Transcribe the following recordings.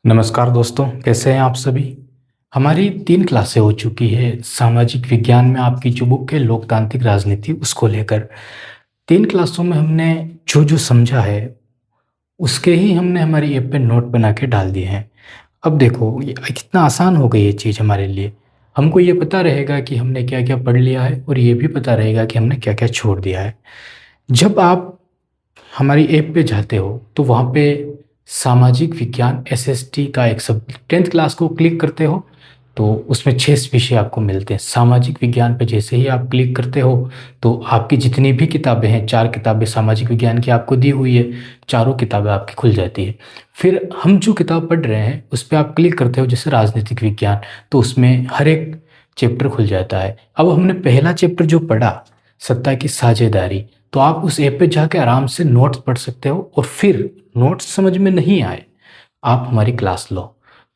नमस्कार दोस्तों, कैसे हैं आप सभी। हमारी 3 क्लासें हो चुकी है सामाजिक विज्ञान में। आपकी जो बुक है लोकतांत्रिक राजनीति, उसको लेकर 3 क्लासों में हमने जो जो समझा है उसके ही हमने हमारी ऐप पे नोट बना के डाल दिए हैं। अब देखो, ये कितना आसान हो गई ये चीज़ हमारे लिए। हमको ये पता रहेगा कि हमने क्या क्या पढ़ लिया है और ये भी पता रहेगा कि हमने क्या क्या छोड़ दिया है। जब आप हमारी ऐप पे जाते हो तो वहाँ पे सामाजिक विज्ञान एसएसटी का एक सब 10th क्लास को क्लिक करते हो तो उसमें 6 विषय आपको मिलते हैं। सामाजिक विज्ञान पे जैसे ही आप क्लिक करते हो तो आपकी जितनी भी किताबें हैं, 4 किताबें सामाजिक विज्ञान की आपको दी हुई है, चारों किताबें आपकी खुल जाती है। फिर हम जो किताब पढ़ रहे हैं उस पर आप क्लिक करते हो, जैसे राजनीतिक विज्ञान, तो उसमें हर एक चैप्टर खुल जाता है। अब हमने पहला चैप्टर जो पढ़ा, सत्ता की साझेदारी, तो आप उस ऐप पे जाके आराम से नोट्स पढ़ सकते हो और फिर नोट्स समझ में नहीं आए, आप हमारी क्लास लो।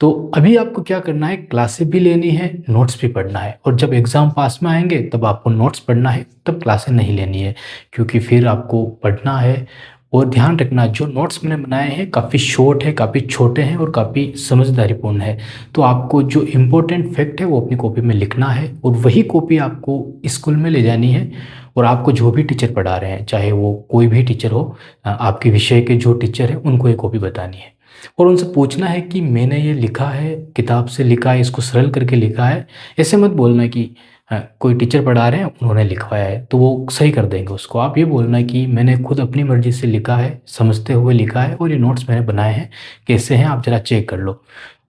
तो अभी आपको क्या करना है, क्लासें भी लेनी है, नोट्स भी पढ़ना है, और जब एग्ज़ाम पास में आएंगे तब आपको नोट्स पढ़ना है, तब क्लासें नहीं लेनी है, क्योंकि फिर आपको पढ़ना है। और ध्यान रखना, जो नोट्स मैंने बनाए हैं काफ़ी शॉर्ट है, काफ़ी छोटे हैं और काफ़ी समझदारीपूर्ण है। तो आपको जो इम्पोर्टेंट फैक्ट है वो अपनी कॉपी में लिखना है और वही कॉपी आपको स्कूल में ले जानी है। और आपको जो भी टीचर पढ़ा रहे हैं, चाहे वो कोई भी टीचर हो, आपके विषय के जो टीचर हैं उनको ये कॉपी बतानी है और उनसे पूछना है कि मैंने ये लिखा है, किताब से लिखा है, इसको सरल करके लिखा है। ऐसे मत बोलना कि कोई टीचर पढ़ा रहे हैं उन्होंने लिखवाया है, तो वो सही कर देंगे उसको। आप ये बोलना है कि मैंने खुद अपनी मर्जी से लिखा है, समझते हुए लिखा है, और ये नोट्स मैंने बनाए हैं, कैसे हैं आप ज़रा चेक कर लो।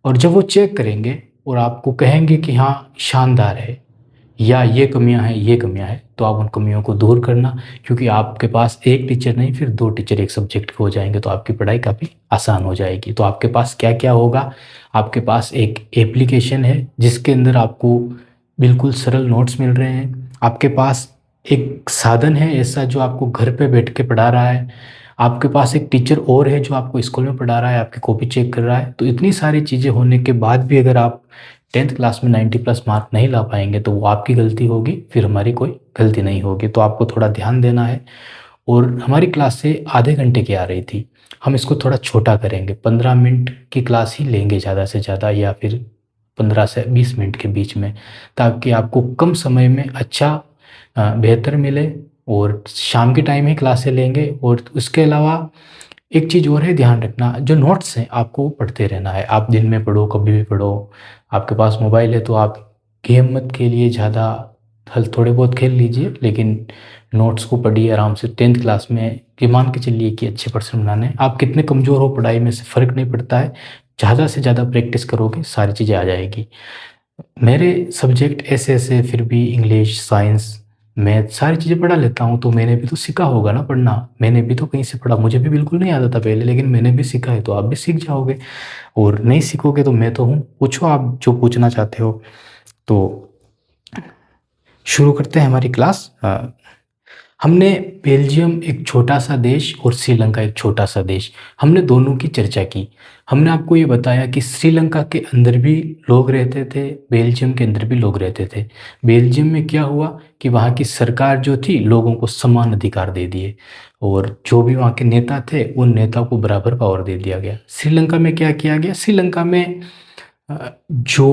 और जब वो चेक करेंगे और आपको कहेंगे कि हाँ शानदार है, या ये कमियां हैं, ये कमियां हैं, तो आप उन कमियों को दूर करना, क्योंकि आपके पास एक टीचर नहीं, फिर 2 टीचर एक सब्जेक्ट के हो जाएंगे, तो आपकी पढ़ाई काफ़ी आसान हो जाएगी। तो आपके पास क्या क्या होगा, आपके पास एक एप्लीकेशन है जिसके अंदर आपको बिल्कुल सरल नोट्स मिल रहे हैं। आपके पास एक साधन है ऐसा जो आपको घर पे बैठ के पढ़ा रहा है। आपके पास एक टीचर और है जो आपको स्कूल में पढ़ा रहा है, आपकी कॉपी चेक कर रहा है। तो इतनी सारी चीज़ें होने के बाद भी अगर आप 10th क्लास में 90+ मार्क नहीं ला पाएंगे तो वो आपकी गलती होगी, फिर हमारी कोई गलती नहीं होगी। तो आपको थोड़ा ध्यान देना है। और हमारी क्लास से आधे घंटे की आ रही थी, हम इसको थोड़ा छोटा करेंगे, 15 मिनट की क्लास ही लेंगे ज़्यादा से ज़्यादा, या फिर 15 से 20 मिनट के बीच में, ताकि आपको कम समय में अच्छा बेहतर मिले। और शाम के टाइम ही क्लासें लेंगे। और उसके अलावा एक चीज़ और है, ध्यान रखना, जो नोट्स हैं आपको वो पढ़ते रहना है। आप दिन में पढ़ो, कभी भी पढ़ो। आपके पास मोबाइल है तो आप गेम मत खेलिए ज़्यादा, हल थोड़े बहुत खेल लीजिए, लेकिन नोट्स को पढ़िए आराम से। 10th क्लास में ये मान के चलिए कि अच्छे परसेंट बनाने हैं। आप कितने कमज़ोर हो पढ़ाई में से फ़र्क नहीं पड़ता है, ज़्यादा से ज़्यादा प्रैक्टिस करोगे सारी चीज़ें आ जाएगी। मेरे सब्जेक्ट ऐसे ऐसे, फिर भी इंग्लिश, साइंस, मैथ सारी चीज़ें पढ़ा लेता हूँ, तो मैंने भी तो सीखा होगा ना पढ़ना। मैंने भी तो कहीं से पढ़ा, मुझे भी बिल्कुल नहीं आता था पहले, लेकिन मैंने भी सीखा है, तो आप भी सीख जाओगे। और नहीं सीखोगे तो मैं तो हूँ, पूछो आप जो पूछना चाहते हो। तो शुरू करते हैं हमारी क्लास। हमने बेल्जियम एक छोटा सा देश और श्रीलंका एक छोटा सा देश, हमने दोनों की चर्चा की। हमने आपको ये बताया कि श्रीलंका के अंदर भी लोग रहते थे, बेल्जियम के अंदर भी लोग रहते थे। बेल्जियम में क्या हुआ कि वहाँ की सरकार जो थी लोगों को समान अधिकार दे दिए, और जो भी वहाँ के नेता थे उन नेताओं को बराबर पावर दे दिया गया। श्रीलंका में क्या किया गया, श्रीलंका में जो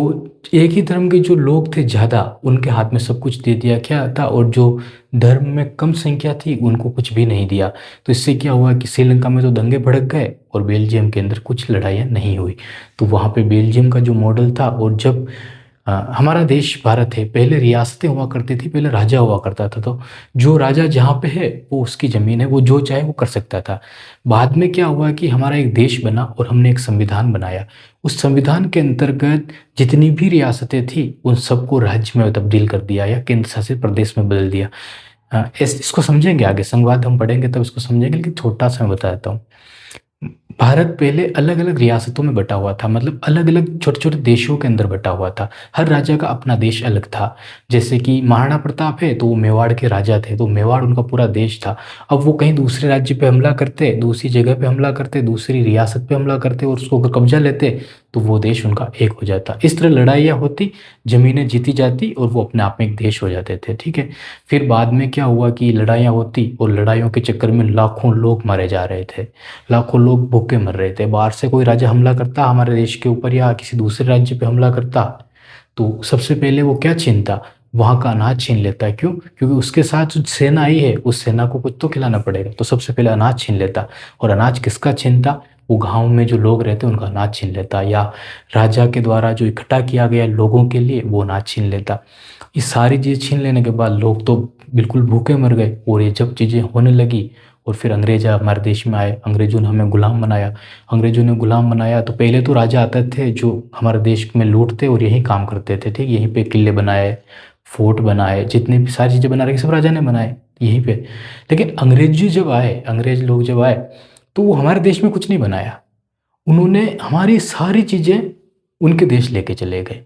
एक ही धर्म के जो लोग थे ज़्यादा, उनके हाथ में सब कुछ दे दिया क्या था, और जो धर्म में कम संख्या थी उनको कुछ भी नहीं दिया। तो इससे क्या हुआ कि श्रीलंका में तो दंगे भड़क गए और बेल्जियम के अंदर कुछ लड़ाइयाँ नहीं हुई। तो वहाँ पे बेल्जियम का जो मॉडल था, और जब हमारा देश भारत है, पहले रियासतें हुआ करती थी, पहले राजा हुआ करता था। तो जो राजा जहाँ पे है वो उसकी ज़मीन है, वो जो चाहे वो कर सकता था। बाद में क्या हुआ कि हमारा एक देश बना और हमने एक संविधान बनाया। उस संविधान के अंतर्गत जितनी भी रियासतें थी उन सबको राज्य में तब्दील कर दिया या केंद्र शासित प्रदेश में बदल दिया। इसको समझेंगे, आगे संवाद हम पढ़ेंगे तब इसको समझेंगे, लेकिन छोटा सा मैं बता देता हूँ। भारत पहले अलग अलग रियासतों में बटा हुआ था, मतलब अलग अलग छोटे छोटे देशों के अंदर बटा हुआ था। हर राजा का अपना देश अलग था। जैसे कि महाराणा प्रताप है तो वो मेवाड़ के राजा थे, तो मेवाड़ उनका पूरा देश था। अब वो कहीं दूसरे राज्य पे हमला करते, दूसरी जगह पे हमला करते, दूसरी रियासत पे हमला करते और उसको अगर कब्जा लेते, तो वो देश उनका एक हो जाता। इस तरह लड़ाइयाँ होती, ज़मीनें जीती जाती और वो अपने आप में एक देश हो जाते थे। ठीक है, फिर बाद में क्या हुआ कि लड़ाइयाँ होती और लड़ाइयों के चक्कर में लाखों लोग मारे जा रहे थे, लाखों लोग भूखे मर रहे थे। बाहर से कोई राजा हमला करता हमारे देश के ऊपर या किसी दूसरे राज्य पे हमला करता, तो सबसे पहले वो क्या छीनता, वहाँ का अनाज छीन लेता है। क्यों? क्योंकि उसके साथ जो सेना आई है उस सेना को कुछ तो खिलाना पड़ेगा, तो सबसे पहले अनाज छीन लेता। और अनाज किसका छीनता? वो गांव में जो लोग रहते उनका अनाज छीन लेता, या राजा के द्वारा जो इकट्ठा किया गया लोगों के लिए वो अनाज छीन लेता। ये सारी चीज़ छीन लेने के बाद लोग तो बिल्कुल भूखे मर गए। और ये जब चीज़ें होने लगी और फिर अंग्रेज हमारे देश में आए, अंग्रेजों ने हमें गुलाम बनाया। अंग्रेजों ने गुलाम बनाया तो पहले तो राजा आते थे जो हमारे देश में लूटते और यहीं काम करते थे। ठीक, यहीं पे किले बनाए, फोर्ट बनाए, जितनी भी सारी चीज़ें बना रखी सब राजा ने बनाए यहीं पे। लेकिन अंग्रेजी जब आए, अंग्रेज लोग जब आए तो वो हमारे देश में कुछ नहीं बनाया, उन्होंने हमारी सारी चीज़ें उनके देश लेके चले गए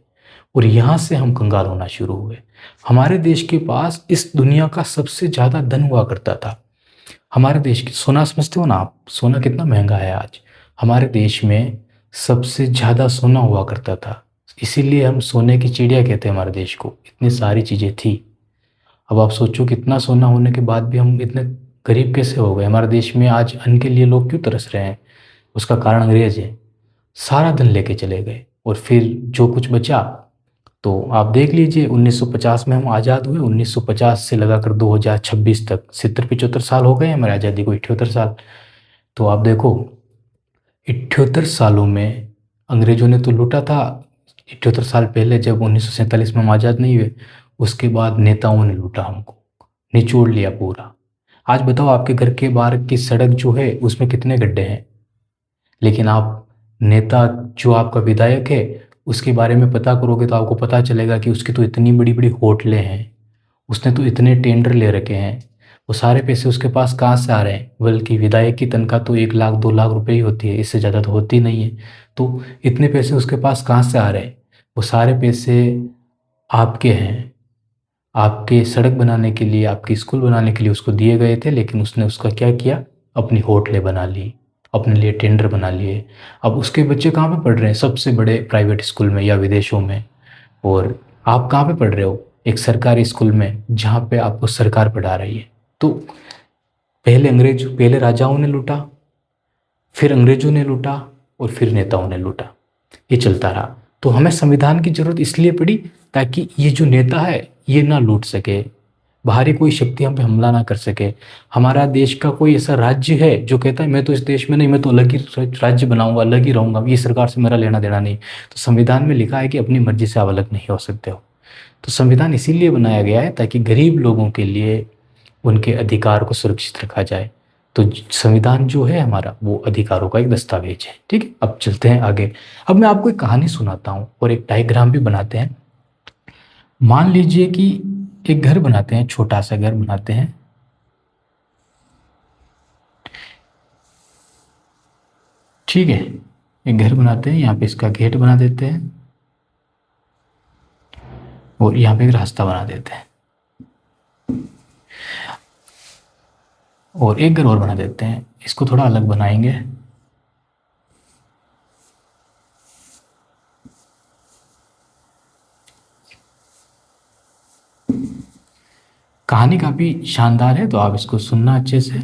और यहाँ से हम कंगाल होना शुरू हुए। हमारे देश के पास इस दुनिया का सबसे ज़्यादा धन हुआ करता था। हमारे देश की सोना समझते हो ना आप, सोना कितना महंगा है आज। हमारे देश में सबसे ज़्यादा सोना हुआ करता था, इसीलिए हम सोने की चिड़िया कहते हैं हमारे देश को, इतनी सारी चीज़ें थी। अब आप सोचो कितना सोना होने के बाद भी हम इतने गरीब कैसे हो गए। हमारे देश में आज अन्न के लिए लोग क्यों तरस रहे हैं? उसका कारण अंग्रेज है, सारा धन लेके चले गए। और फिर जो कुछ बचा तो आप देख लीजिए, 1950 में हम आज़ाद हुए, 1950 से लगाकर 2026 तक 70-75 साल हो गए हमारी आज़ादी को, 78 साल। तो आप देखो 78 सालों में अंग्रेजों ने तो लूटा था। 78 साल पहले जब 1947 में हम आज़ाद नहीं हुए, उसके बाद नेताओं ने लूटा हमको, निचोड़ लिया पूरा। आज बताओ आपके घर के बाहर की सड़क जो है उसमें कितने गड्ढे हैं, लेकिन आप नेता जो आपका विधायक है उसके बारे में पता करोगे तो आपको पता चलेगा कि उसकी तो इतनी बड़ी बड़ी होटलें हैं, उसने तो इतने टेंडर ले रखे हैं। वो सारे पैसे उसके पास कहाँ से आ रहे हैं? बल्कि विधायक की तनख्वाह तो 1 लाख 2 लाख रुपए ही होती है, इससे ज़्यादा तो होती नहीं है। तो इतने पैसे उसके पास कहाँ से आ रहे हैं? वो सारे पैसे आपके हैं, आपके सड़क बनाने के लिए, आपके स्कूल बनाने के लिए उसको दिए गए थे, लेकिन उसने उसका क्या किया? अपनी होटलें बना ली, अपने लिए टेंडर बना लिए। अब उसके बच्चे कहाँ पे पढ़ रहे हैं? सबसे बड़े प्राइवेट स्कूल में या विदेशों में। और आप कहाँ पे पढ़ रहे हो? एक सरकारी स्कूल में जहाँ पे आपको सरकार पढ़ा रही है। तो पहले राजाओं ने लूटा, फिर अंग्रेजों ने लूटा और फिर नेताओं ने लूटा, ये चलता रहा। तो हमें संविधान की जरूरत इसलिए पड़ी ताकि ये जो नेता है ये ना लूट सके, बाहरी कोई शक्ति हम पे हमला ना कर सके। हमारा देश का कोई ऐसा राज्य है जो कहता है मैं तो इस देश में नहीं, मैं तो अलग ही राज्य बनाऊंगा, अलग ही रहूंगा, ये सरकार से मेरा लेना देना नहीं। तो संविधान में लिखा है कि अपनी मर्जी से आप अलग नहीं हो सकते हो। तो संविधान इसीलिए बनाया गया है ताकि गरीब लोगों के लिए उनके अधिकार को सुरक्षित रखा जाए। तो संविधान जो है हमारा वो अधिकारों का एक दस्तावेज है। ठीक है, अब चलते हैं आगे। अब मैं आपको एक कहानी सुनाता हूँ और एक डायग्राम भी बनाते हैं। मान लीजिए कि एक घर बनाते हैं, छोटा सा घर बनाते हैं। ठीक है, एक घर बनाते हैं, यहाँ पे इसका गेट बना देते हैं और यहाँ पे एक रास्ता बना देते हैं और एक घर और बना देते हैं, इसको थोड़ा अलग बनाएंगे। कहानी काफी शानदार है, तो आप इसको सुनना अच्छे से।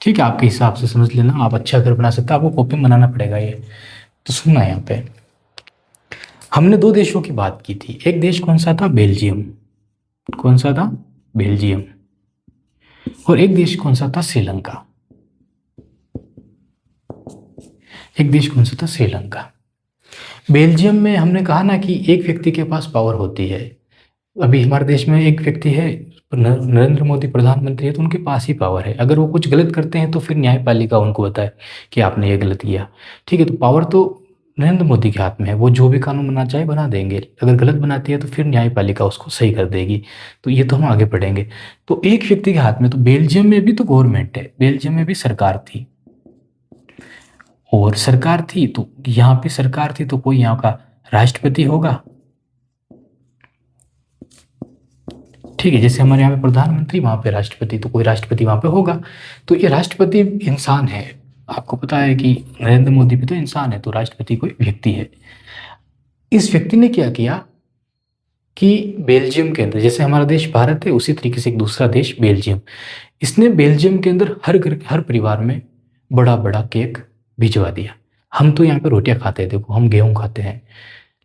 ठीक है, आपके हिसाब से समझ लेना, आप अच्छा घर बना सकते हो, आपको कॉपी में बनाना पड़ेगा ये। तो सुनना यहाँ पे, हमने दो देशों की बात की थी। एक देश कौन सा था? बेल्जियम। कौन सा था? बेल्जियम। और एक देश कौन सा था? श्रीलंका। एक देश कौन सा था? श्रीलंका। बेल्जियम में हमने कहा ना कि एक व्यक्ति के पास पावर होती है। अभी हमारे देश में एक व्यक्ति है, नरेंद्र मोदी प्रधानमंत्री है, तो उनके पास ही पावर है। अगर वो कुछ गलत करते हैं तो फिर न्यायपालिका उनको बताए कि आपने ये गलत किया। ठीक है, तो पावर तो नरेंद्र मोदी के हाथ में है, वो जो भी कानून बनाना चाहे बना देंगे। अगर गलत बनाती है तो फिर न्यायपालिका उसको सही कर देगी। तो ये तो हम आगे पढ़ेंगे। तो एक व्यक्ति के हाथ में, तो बेल्जियम में भी तो गवर्नमेंट है, बेल्जियम में भी सरकार थी। और सरकार थी तो यहाँ पे सरकार थी तो कोई यहाँ का राष्ट्रपति होगा। ठीक है, जैसे हमारे यहाँ पे प्रधानमंत्री, वहाँ पे राष्ट्रपति, तो कोई राष्ट्रपति वहाँ पे होगा। तो ये राष्ट्रपति इंसान है। आपको पता है कि नरेंद्र मोदी भी तो इंसान है, तो राष्ट्रपति कोई व्यक्ति है। इस व्यक्ति ने क्या किया कि बेल्जियम के अंदर, जैसे हमारा देश भारत है उसी तरीके से एक दूसरा देश बेल्जियम, इसने बेल्जियम के अंदर हर घर हर परिवार में बड़ा बड़ा केक भिजवा दिया। हम तो यहाँ पे रोटियां खाते हैं, देखो हम गेहूं खाते हैं,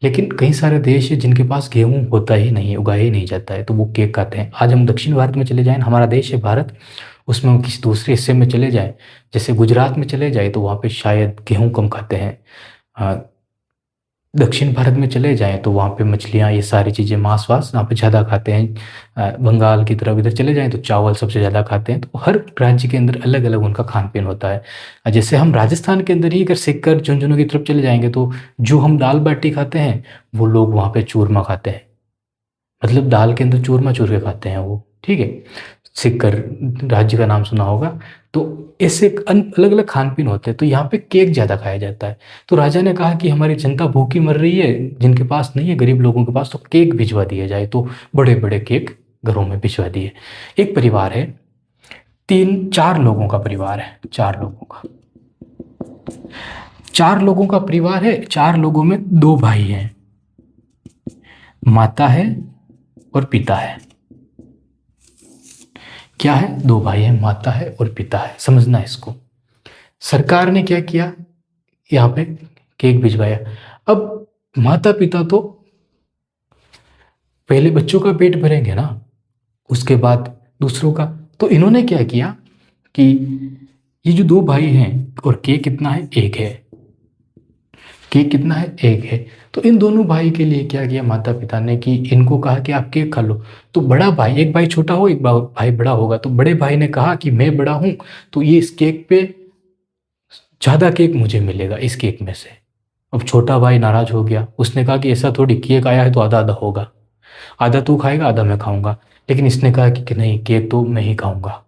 लेकिन कई सारे देश है जिनके पास गेहूं होता ही नहीं है, उगाया ही नहीं जाता है, तो वो केक खाते हैं। आज हम दक्षिण भारत में चले जाएं, हमारा देश है भारत, उसमें हम किसी दूसरे हिस्से में चले जाएं, जैसे गुजरात में चले जाए तो वहाँ पे शायद गेहूं कम खाते हैं। दक्षिण भारत में चले जाएं तो वहाँ पे मछलियाँ, ये सारी चीज़ें, मांस वास वहाँ पे ज़्यादा खाते हैं। बंगाल की तरफ इधर चले जाएं तो चावल सबसे ज़्यादा खाते हैं। तो हर राज्य के अंदर अलग अलग उनका खान पीन होता है। जैसे हम राजस्थान के अंदर ही अगर सीकर झुंझुनू की तरफ चले जाएंगे तो जो हम दाल बाटी खाते हैं वो लोग वहाँ पे चूरमा खाते हैं, मतलब दाल के अंदर चूरमा चूर के खाते हैं वो, ठीक है। सीकर राज्य का नाम सुना होगा। तो ऐसे अलग अलग खान पीन होते हैं, तो यहाँ पे केक ज़्यादा खाया जाता है। तो राजा ने कहा कि हमारी जनता भूखी मर रही है, जिनके पास नहीं है, गरीब लोगों के पास, तो केक भिजवा दिया जाए। तो बड़े बड़े केक घरों में भिजवा दिए। एक परिवार है, 4 लोगों का परिवार है, 4 लोगों का, 4 लोगों का परिवार है। 4 लोगों में 2 भाई हैं, माता है और पिता है। क्या है? 2 भाई हैं, माता है और पिता है, समझना इसको। सरकार ने क्या किया, यहाँ पे केक भिजवाया। अब माता पिता तो पहले बच्चों का पेट भरेंगे ना, उसके बाद दूसरों का। तो इन्होंने क्या किया कि ये जो 2 भाई हैं, और केक कितना है? 1 है। केक कितना है? 1 है। तो इन दोनों भाई के लिए क्या किया माता पिता ने कि इनको कहा कि आप केक खा लो। तो बड़ा भाई, एक भाई छोटा हो, एक भाई बड़ा होगा, तो बड़े भाई ने कहा कि मैं बड़ा हूं, तो ये इस केक पे ज़्यादा केक मुझे मिलेगा इस केक में से। अब छोटा भाई नाराज हो गया, उसने कहा कि ऐसा थोड़ी, केक आया है तो आधा आधा होगा, आधा तू खाएगा आधा मैं खाऊंगा। लेकिन इसने कहा कि नहीं, केक तो मैं ही खाऊंगा।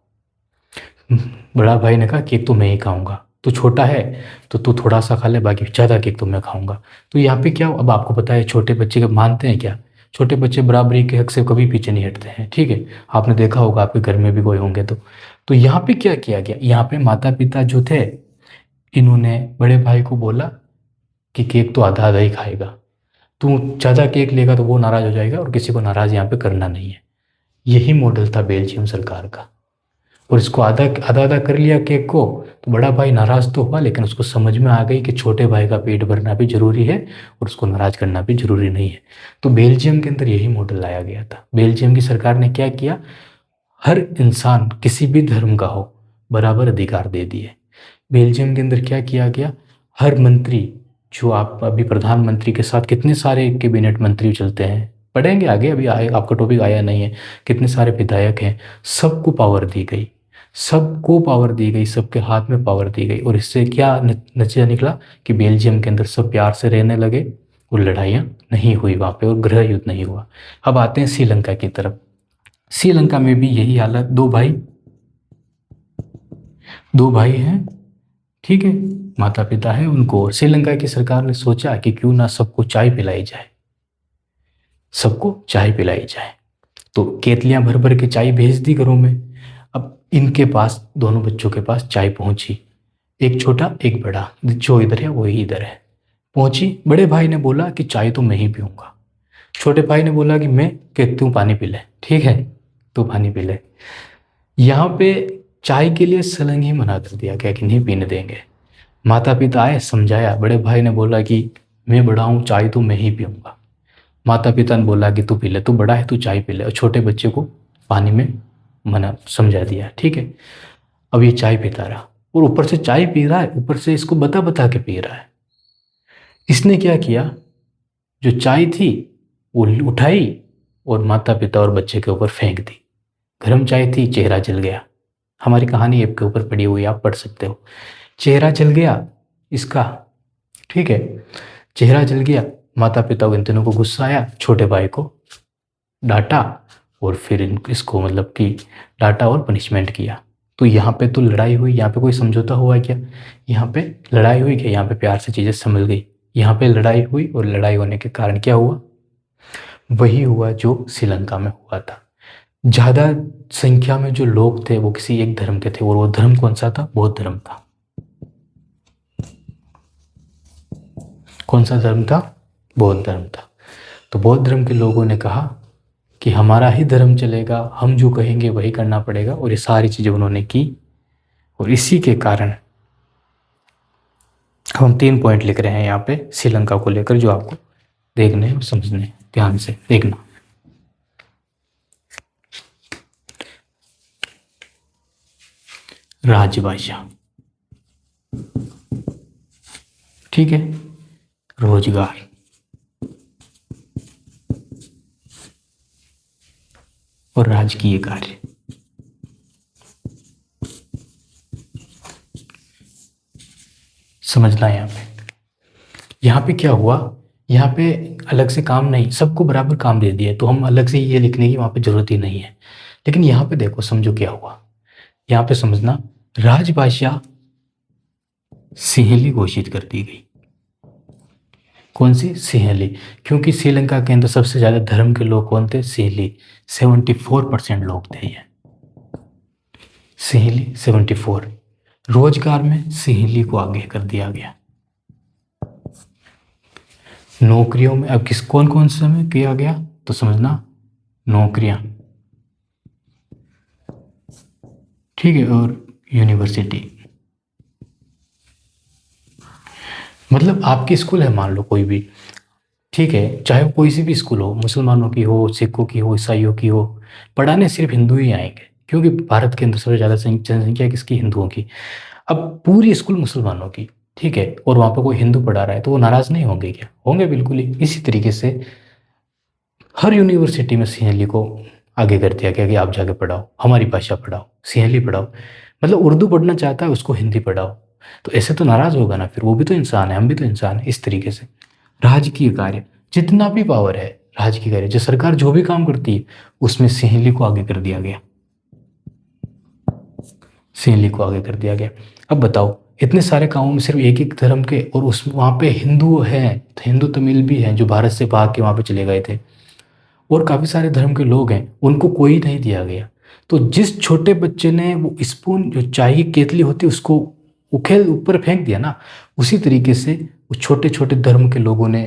बड़ा भाई ने कहा केक तो मैं ही खाऊंगा, तू छोटा है तो तू थोड़ा सा खा ले, बाकी ज़्यादा केक तो मैं खाऊंगा। तो यहाँ पे क्या, अब आपको पता है छोटे बच्चे का मानते हैं क्या, छोटे बच्चे बराबरी के हक से कभी पीछे नहीं हटते हैं, ठीक है। आपने देखा होगा, आपके घर में भी कोई होंगे तो यहाँ पे क्या किया गया, यहाँ पे माता पिता जो थे, इन्होंने बड़े भाई को बोला कि केक तो आधा आधा ही खाएगा, तू ज़्यादा केक लेगा तो वो नाराज़ हो जाएगा, और किसी को नाराज़ यहाँ पे करना नहीं है। यही मॉडल था बेल्जियम सरकार का। और इसको आधा आधा आधा कर लिया केक को, तो बड़ा भाई नाराज तो हुआ, लेकिन उसको समझ में आ गई कि छोटे भाई का पेट भरना भी जरूरी है और उसको नाराज करना भी जरूरी नहीं है। तो बेल्जियम के अंदर यही मॉडल लाया गया था। बेल्जियम की सरकार ने क्या किया, हर इंसान किसी भी धर्म का हो बराबर अधिकार दे दिए। बेल्जियम के अंदर क्या किया गया, हर मंत्री, जो आप अभी प्रधानमंत्री के साथ कितने सारे कैबिनेट मंत्री चलते हैं, पढ़ेंगे आगे, अभी आए, आपका टॉपिक आया नहीं है, कितने सारे विधायक हैं, सबको पावर दी गई, सबको पावर दी गई, सबके हाथ में पावर दी गई। और इससे क्या नतीजा निकला कि बेल्जियम के अंदर सब प्यार से रहने लगे और लड़ाइयाँ नहीं हुई वहाँ पे, और गृह युद्ध नहीं हुआ। अब आते हैं श्रीलंका की तरफ। श्रीलंका में भी यही हालत, 2 भाई हैं, ठीक है, माता पिता है उनको। श्रीलंका की सरकार ने सोचा कि क्यों ना सबको चाय पिलाई जाए, सबको चाय पिलाई जाए। तो केतलियां भर भर के चाय भेज दी घरों में। अब इनके पास, दोनों बच्चों के पास चाय पहुंची, एक छोटा एक बड़ा, जो इधर है वही इधर है, पहुंची। बड़े भाई ने बोला कि चाय तो मैं ही पीऊंगा, छोटे भाई ने बोला कि मैं, कि तू पानी पी ले, ठीक है तू पानी पी ले। यहाँ पे चाय के लिए सलंग ही मना कर दिया, क्या कि नहीं पीने देंगे। माता पिता आए, समझाया, बड़े भाई ने बोला कि मैं बड़ा हूँ, चाय तो मैं ही पीऊंगा। माता पिता ने बोला कि तू पी ले, तू बड़ा है तू चाय पी ले, और छोटे बच्चे को पानी में मना समझा दिया, ठीक है। अब ये चाय पीता रहा, और ऊपर से चाय पी रहा है, ऊपर से इसको बता बता के पी रहा है। इसने क्या किया, जो चाय थी वो उठाई और माता पिता और बच्चे के ऊपर फेंक दी। गर्म चाय थी, चेहरा जल गया। हमारी कहानी ऐप के ऊपर पड़ी हुई, आप पढ़ सकते हो। चेहरा जल गया इसका, ठीक है, चेहरा जल गया। माता पिता को, इन तीनों को गुस्सा आया, छोटे भाई को डांटा, और फिर इसको मतलब कि डांटा और पनिशमेंट किया। तो यहाँ पे तो लड़ाई हुई, यहाँ पे कोई समझौता हुआ क्या, यहाँ पे लड़ाई हुई क्या, यहाँ पे प्यार से चीज़ें संभल गई। यहाँ पे लड़ाई हुई, और लड़ाई होने के कारण क्या हुआ, वही हुआ जो श्रीलंका में हुआ था। ज़्यादा संख्या में जो लोग थे वो किसी एक धर्म के थे, और वो धर्म कौन सा था? बौद्ध धर्म था। कौन सा धर्म था? बौद्ध धर्म था। तो बौद्ध धर्म के लोगों ने कहा कि हमारा ही धर्म चलेगा, हम जो कहेंगे वही करना पड़ेगा, और ये सारी चीज़ें उन्होंने की। और इसी के कारण हम 3 पॉइंट लिख रहे हैं यहाँ पे श्रीलंका को लेकर, जो आपको देखने और समझने हैं। ध्यान से देखना। राजभाषा, ठीक है, रोजगार, और राजकीय कार्य। समझना यहाँ पे क्या हुआ, यहाँ पे अलग से काम नहीं, सबको बराबर काम दे दिया, तो हम अलग से ये लिखने की वहाँ पे जरूरत ही नहीं है। लेकिन यहाँ पे देखो, समझो क्या हुआ, यहाँ पे समझना। राजभाषा सिंहली घोषित कर दी गई। कौन सी? सिंहली। क्योंकि श्रीलंका के अंदर सबसे ज्यादा धर्म के लोग कौन थे? सिंहली। 74% लोग थे ये सिंहली, 74। रोजगार में सिंहली को आगे कर दिया गया। नौकरियों में अब कौन कौन से में किया गया, तो समझना, नौकरियां, ठीक है, और यूनिवर्सिटी। मतलब आपकी स्कूल है, मान लो कोई भी, ठीक है, चाहे वो कोई सी भी स्कूल हो, मुसलमानों की हो, सिखों की हो, ईसाइयों की हो, पढ़ाने सिर्फ हिंदू ही आएंगे, क्योंकि भारत के अंदर सबसे ज़्यादा जनसंख्या किसकी? हिंदुओं की। अब पूरी स्कूल मुसलमानों की, ठीक है, और वहाँ पर कोई हिंदू पढ़ा रहा है, तो वो नाराज़ नहीं होंगे क्या? होंगे, बिल्कुल ही। इसी तरीके से हर यूनिवर्सिटी में सिंहली को आगे कर दिया गया कि आप जाके पढ़ाओ, हमारी भाषा पढ़ाओ, सिंहली पढ़ाओ। मतलब उर्दू पढ़ना चाहता है, उसको हिंदी पढ़ाओ। तो ऐसे तो नाराज़ होगा ना, फिर वो भी तो इंसान है, हम भी तो इंसान है। इस तरीके से राजकीय कार्य, जितना भी पावर है, राजकीय कार्य, जो सरकार जो भी काम करती है, उसमें सिंहली को आगे कर दिया गया। सिंहली को आगे कर दिया गया। अब बताओ, इतने सारे कामों में सिर्फ एक एक धर्म के, और उस वहाँ पे हिंदू हैं, हिंदू तमिल भी हैं जो भारत से भाग के वहाँ पे चले गए थे, और काफ़ी सारे धर्म के लोग हैं, उनको कोई नहीं दिया गया। तो जिस छोटे बच्चे ने वो स्पून, जो चाय की केतली होती है, उसको उखेल ऊपर फेंक दिया ना, उसी तरीके से वो छोटे छोटे धर्म के लोगों ने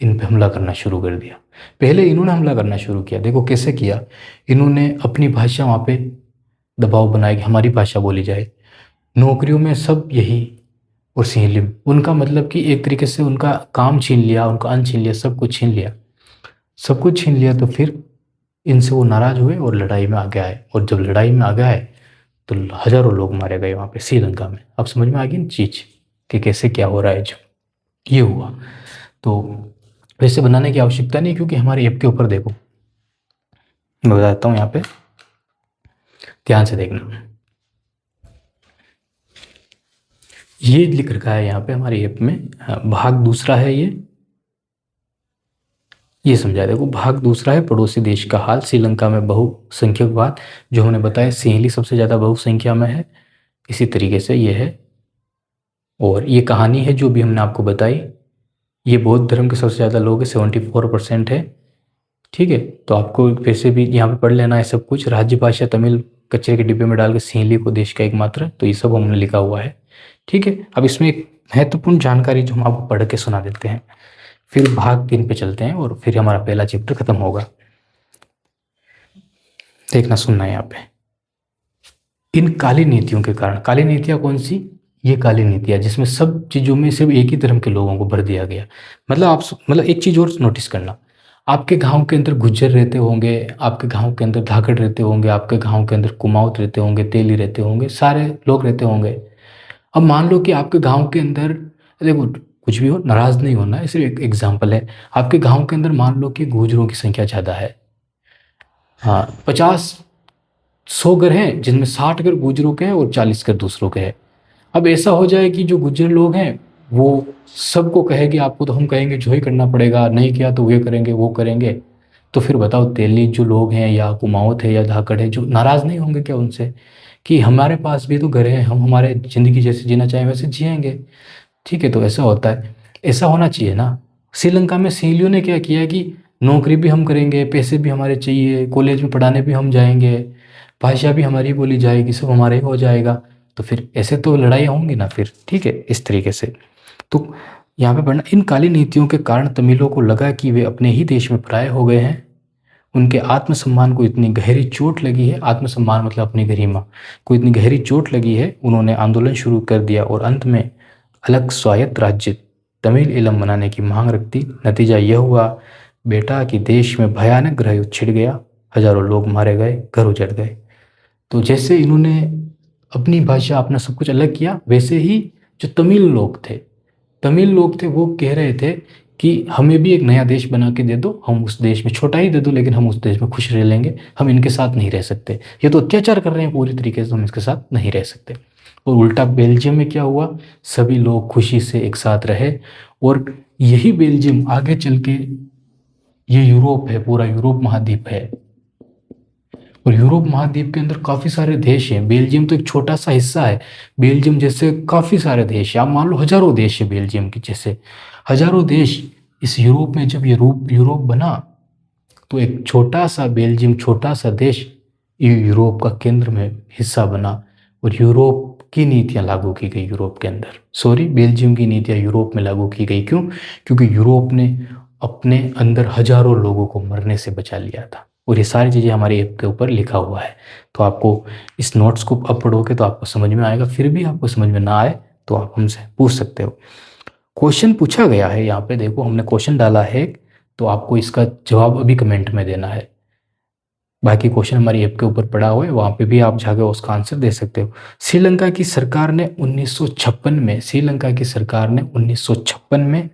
इन पे हमला करना शुरू कर दिया। पहले इन्होंने हमला करना शुरू किया, देखो कैसे किया। इन्होंने अपनी भाषा वहाँ पे दबाव बनाया कि हमारी भाषा बोली जाए। नौकरियों में सब यही, और सिंहली, उनका मतलब कि एक तरीके से उनका काम छीन लिया, उनका अन्न छीन लिया, सब कुछ छीन लिया, सब कुछ छीन लिया। तो फिर इनसे वो नाराज हुए और लड़ाई में आगे आए, और जब लड़ाई में आगे आए तो हजारों लोग मारे गए वहाँ पे श्रीलंका में। अब समझ में आ गई ना चीज़ कि कैसे क्या हो रहा है। जो ये हुआ, तो वैसे बनाने की आवश्यकता नहीं, क्योंकि हमारे ऐप के ऊपर देखो, मैं बताता हूँ यहाँ पे, ध्यान से देखना। ये लिख रखा है यहाँ पे हमारे ऐप में, भाग दूसरा है ये समझा। देखो, भाग दूसरा है पड़ोसी देश का हाल, श्रीलंका में बहुसंख्यकवाद, जो हमने बताया सिंहली सबसे ज़्यादा बहुसंख्या में है, इसी तरीके से ये है। और ये कहानी है जो भी हमने आपको बताई, ये बौद्ध धर्म के सबसे ज़्यादा लोग हैं, 74% है, ठीक है। तो आपको फिर से भी यहाँ पे पढ़ लेना है सब कुछ। राज्य भाषा तमिल कचरे के डिब्बे में डाल के सिंहली को देश का एकमात्र, तो ये सब हमने लिखा हुआ है, ठीक है। अब इसमें एक महत्वपूर्ण जानकारी जो हम आपको पढ़ के सुना देते हैं, फिर भाग 3 पे चलते हैं, और फिर हमारा पहला चैप्टर खत्म होगा। देखना, सुनना है यहाँ पे। इन काली नीतियों के कारण, काली नीतियाँ कौन सी? ये काली नीतियाँ जिसमें सब चीज़ों में सिर्फ एक ही धर्म के लोगों को भर दिया गया। मतलब आप, मतलब एक चीज़ और नोटिस करना, आपके गांव के अंदर गुज्जर रहते होंगे, आपके गांव के अंदर धाकड़ रहते होंगे, आपके गांव के अंदर कुमाऊत रहते होंगे, तेली रहते होंगे, सारे लोग रहते होंगे। अब मान लो कि आपके गांव के अंदर, देखो कुछ भी हो, नाराज नहीं होना, ये सिर्फ एक एग्जाम्पल है। आपके गांव के अंदर मान लो कि गुजरों की संख्या ज़्यादा है, हाँ, 50-100 घर हैं, जिनमें 60 घर गुजरों के हैं और 40 घर दूसरों के हैं। अब ऐसा हो जाए कि जो गुज्जर लोग हैं वो सबको कहेंगे आपको, तो हम कहेंगे जो ही करना पड़ेगा, नहीं किया तो ये करेंगे वो करेंगे। तो फिर बताओ, तेली जो लोग हैं, या कुमाऊत है या धाकड़ है, जो नाराज़ नहीं होंगे क्या उनसे, कि हमारे पास भी तो घर है, हम हमारे ज़िंदगी जैसे जीना चाहें वैसे जिएंगे, ठीक है। तो ऐसा होता है, ऐसा होना चाहिए ना। श्रीलंका में सिंहलियों ने क्या किया कि नौकरी भी हम करेंगे, पैसे भी हमारे चाहिए, कॉलेज में पढ़ाने भी हम जाएंगे, भाषा भी हमारी बोली जाएगी, सब हमारे ही हो जाएगा। तो फिर ऐसे तो लड़ाइयाँ होंगी ना फिर, ठीक है, इस तरीके से। तो यहाँ पे पढ़ना, इन काली नीतियों के कारण तमिलों को लगा कि वे अपने ही देश में पराये हो गए हैं। उनके आत्मसम्मान को इतनी गहरी चोट लगी है, आत्मसम्मान मतलब अपनी गरिमा को इतनी गहरी चोट लगी है, उन्होंने आंदोलन शुरू कर दिया और अंत में अलग स्वायत्त राज्य तमिल इलम बनाने की मांग रख दी। नतीजा यह हुआ बेटा कि देश में भयानक गृह युद्ध छिड़ गया, हजारों लोग मारे गए, घर उजड़ गए। तो जैसे इन्होंने अपनी भाषा अपना सब कुछ अलग किया, वैसे ही जो तमिल लोग थे वो कह रहे थे कि हमें भी एक नया देश बना के दे दो, हम उस देश में छोटा ही दे दो लेकिन हम उस देश में खुश रह लेंगे, हम इनके साथ नहीं रह सकते, ये तो अत्याचार कर रहे हैं पूरी तरीके से, हम इसके साथ नहीं रह सकते। और उल्टा बेल्जियम में क्या हुआ, सभी लोग खुशी से एक साथ रहे, और यही बेल्जियम आगे चल के ये यूरोप है, पूरा यूरोप महाद्वीप है, और यूरोप महाद्वीप के अंदर काफ़ी सारे देश हैं। बेल्जियम तो एक छोटा सा हिस्सा है, बेल्जियम जैसे काफ़ी सारे देश हैं, आप मान लो हजारों देश है बेल्जियम के जैसे, हजारों देश इस यूरोप में। जब यूरोप बना तो एक छोटा सा बेल्जियम, छोटा सा देश यूरोप का केंद्र में हिस्सा बना, और यूरोप की नीतियाँ लागू की गई यूरोप के अंदर, सॉरी बेल्जियम की नीतियाँ यूरोप में लागू की गई। क्यों? क्योंकि यूरोप ने अपने अंदर हजारों लोगों को मरने से बचा लिया था, और ये सारी चीज़ें हमारे ऐप के ऊपर लिखा हुआ है। तो आपको इस नोट्स को अब पढ़ोगे तो आपको समझ में आएगा, फिर भी आपको समझ में ना आए तो आप हमसे पूछ सकते हो। क्वेश्चन पूछा गया है यहाँ पे, देखो हमने क्वेश्चन डाला है, तो आपको इसका जवाब अभी कमेंट में देना है। बाकी क्वेश्चन हमारी ऐप के ऊपर पड़ा हुआ है, वहाँ पे भी आप जाकर उसका आंसर दे सकते हो। श्रीलंका की सरकार ने 1956 में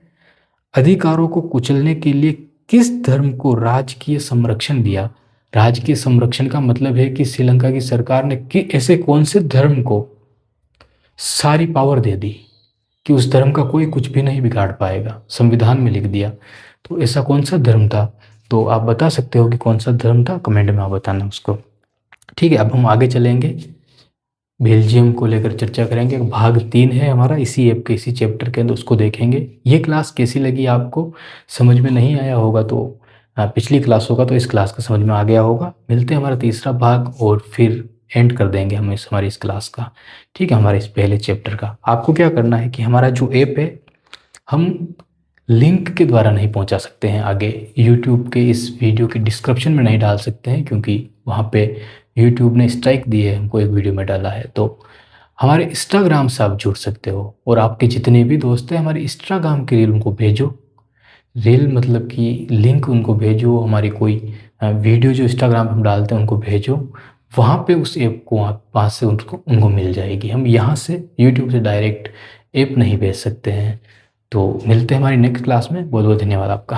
अधिकारों को कुचलने के लिए किस धर्म को राजकीय संरक्षण दिया? राजकीय संरक्षण का मतलब है कि श्रीलंका की सरकार ने कि ऐसे कौन से धर्म को सारी पावर दे दी कि उस धर्म का कोई कुछ भी नहीं बिगाड़ पाएगा, संविधान में लिख दिया। तो ऐसा कौन सा धर्म था? तो आप बता सकते हो कि कौन सा धर्म था, कमेंट में आप बताना उसको। ठीक है, अब हम आगे चलेंगे, बेल्जियम को लेकर चर्चा करेंगे। भाग 3 है हमारा इसी ऐप के इसी चैप्टर के अंदर, उसको देखेंगे। ये क्लास कैसी लगी आपको? समझ में नहीं आया होगा तो पिछली क्लास होगा तो इस क्लास का समझ में आ गया होगा। मिलते हैं हमारा तीसरा भाग, और फिर एंड कर देंगे हम हमारी इस क्लास का, ठीक है, हमारे इस पहले चैप्टर का। आपको क्या करना है कि हमारा जो ऐप है हम लिंक के द्वारा नहीं पहुंचा सकते हैं आगे, यूट्यूब के इस वीडियो के डिस्क्रिप्शन में नहीं डाल सकते हैं, क्योंकि वहाँ पे यूट्यूब ने स्ट्राइक दी है हमको, एक वीडियो में डाला है। तो हमारे इंस्टाग्राम से आप जुड़ सकते हो, और आपके जितने भी दोस्त हैं हमारे इंस्टाग्राम के रील उनको भेजो, रील मतलब कि लिंक उनको भेजो, हमारी कोई वीडियो जो इंस्टाग्राम पे हम डालते हैं उनको भेजो, वहाँ पे उस ऐप को वहाँ से उनको मिल जाएगी। हम यहाँ से यूट्यूब से डायरेक्ट ऐप नहीं भेज सकते हैं। तो मिलते हैं हमारी नेक्स्ट क्लास में, बहुत बहुत धन्यवाद आपका।